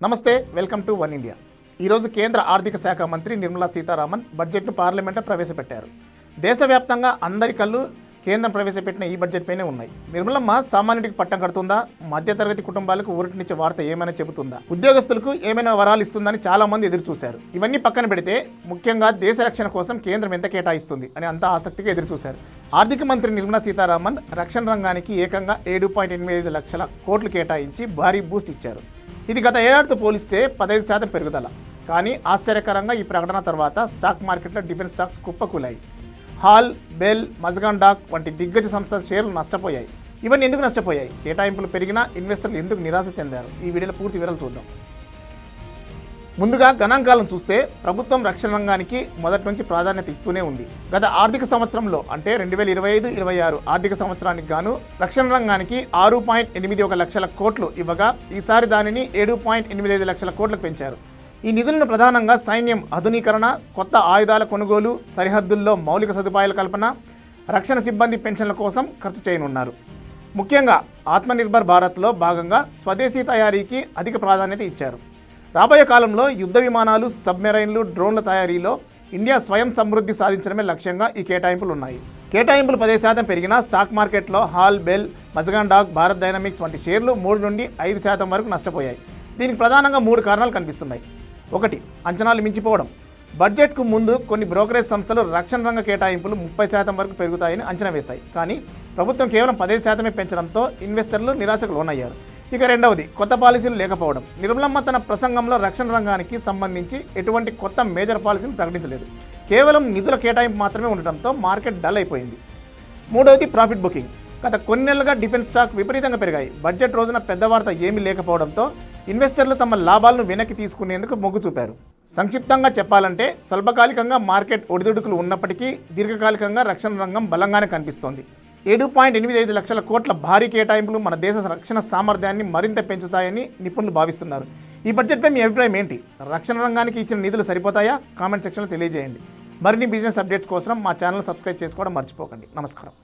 నమస్తే, welcome to one India. ఈరోజు కేంద్ర ఆర్థిక శాఖ మంత్రి నిర్మలా సీతారామన్ బడ్జెట్ను పార్లమెంట్లో ప్రవేశపెట్టారు. దేశవ్యాప్తంగా అందరి కళ్ళు కేంద్రం ప్రవేశపెట్టిన ఈ బడ్జెట్ పైనే ఉన్నాయి. నిర్మలమ్మ సామాన్యుడికి పట్టం కడుతుందా? మధ్యతరగతి కుటుంబాలకు ఊరటనిచ్చే వార్త ఏమైనా చెబుతుందా? ఉద్యోగస్తులకు ఏమైనా వరాలు ఇస్తుందని చాలా మంది ఎదురు చూశారు. ఇవన్నీ పక్కన పెడితే ముఖ్యంగా దేశ రక్షణ కోసం కేంద్రం ఎంత కేటాయిస్తుంది అని అంతా ఆసక్తిగా ఎదురు చూశారు. ఆర్థిక మంత్రి నిర్మలా సీతారామన్ రక్షణ రంగానికి ఏకంగా 7.85 లక్షల కోట్లు కేటాయించి భారీ బూస్ట్ ఇచ్చారు. ఇది గత ఏడాదితో పోలిస్తే 15% పెరుగుదల. కానీ ఆశ్చర్యకరంగా ఈ ప్రకటన తర్వాత స్టాక్ మార్కెట్లో డిఫెన్స్ స్టాక్స్ కుప్పకూలాయి. హాల్, బెల్, మజగాన్ డాక్ వంటి దిగ్గజ సంస్థల షేర్లు నష్టపోయాయి. ఇవన్నీ ఎందుకు నష్టపోయాయి? కేటాయింపులు పెరిగినా ఇన్వెస్టర్లు ఎందుకు నిరాశ చెందారు? ఈ వీడియోలో పూర్తి వివరాలు చూద్దాం. ముందుగా గణాంకాలను చూస్తే ప్రభుత్వం రక్షణ రంగానికి మొదటి నుంచి ప్రాధాన్యత ఇస్తూనే ఉంది. గత ఆర్థిక సంవత్సరంలో అంటే 2025-26 ఆర్థిక సంవత్సరానికి గాను రక్షణ రంగానికి 6.81 లక్షల కోట్లు ఇవ్వగా ఈసారి దానిని 7.85 లక్షల కోట్లకు పెంచారు. ఈ నిధులను ప్రధానంగా సైన్యం ఆధునీకరణ, కొత్త ఆయుధాల కొనుగోలు, సరిహద్దుల్లో మౌలిక సదుపాయాల కల్పన, రక్షణ సిబ్బంది పెన్షన్ల కోసం ఖర్చు చేయనున్నారు. ముఖ్యంగా ఆత్మనిర్భర్ భారత్లో భాగంగా స్వదేశీ తయారీకి అధిక ప్రాధాన్యత ఇచ్చారు. రాబోయే కాలంలో యుద్ధ విమానాలు, సబ్మెరైన్లు, డ్రోన్ల తయారీలో ఇండియా స్వయం సమృద్ధి సాధించడమే లక్ష్యంగా ఈ కేటాయింపులు ఉన్నాయి. కేటాయింపులు 10% పెరిగినా స్టాక్ మార్కెట్లో హాల్, బెల్, మజగాన్ డాక్, భారత్ డైనమిక్స్ వంటి షేర్లు 3 నుండి 5% వరకు నష్టపోయాయి. దీనికి ప్రధానంగా 3 కారణాలు కనిపిస్తున్నాయి. 1. అంచనాలు మించిపోవడం. బడ్జెట్కు ముందు కొన్ని బ్రోకరేజ్ సంస్థలు రక్షణ రంగ కేటాయింపులు 30% వరకు పెరుగుతాయని అంచనా వేశాయి. కానీ ప్రభుత్వం కేవలం 15% పెంచడంతో ఇన్వెస్టర్లు నిరాశకు లోనయ్యారు. ఇక 2. కొత్త పాలసీలు లేకపోవడం. నిర్మలమ్మ తన ప్రసంగంలో రక్షణ రంగానికి సంబంధించి ఎటువంటి కొత్త మేజర్ పాలసీలు ప్రకటించలేదు. కేవలం నిధుల కేటాయింపు మాత్రమే ఉండటంతో మార్కెట్ డల్ అయిపోయింది. 3. Profit booking. గత కొన్ని నెలలుగా డిఫెన్స్ స్టాక్ విపరీతంగా పెరిగాయి. బడ్జెట్ రోజున పెద్ద వార్త ఏమీ లేకపోవడంతో ఇన్వెస్టర్లు తమ లాభాలను వెనక్కి తీసుకునేందుకు మొగ్గు చూపారు. సంక్షిప్తంగా చెప్పాలంటే స్వల్పకాలికంగా మార్కెట్ ఒడిదుడుకులు ఉన్నప్పటికీ దీర్ఘకాలికంగా రక్షణ రంగం బలంగానే కనిపిస్తోంది. 7.85 లక్షల కోట్ల భారీ కేటాయింపులు మన దేశ రక్షణ సామర్థ్యాన్ని మరింత పెంచుతాయని నిపుణులు భావిస్తున్నారు. ఈ బడ్జెట్పై మీ అభిప్రాయం ఏంటి? రక్షణ రంగానికి ఇచ్చిన నిధులు సరిపోతాయా? కామెంట్ సెక్షన్లో తెలియజేయండి. మరిన్ని బిజినెస్ అప్డేట్స్ కోసం మా ఛానల్ సబ్స్క్రైబ్ చేసుకోవడం మర్చిపోకండి. నమస్కారం.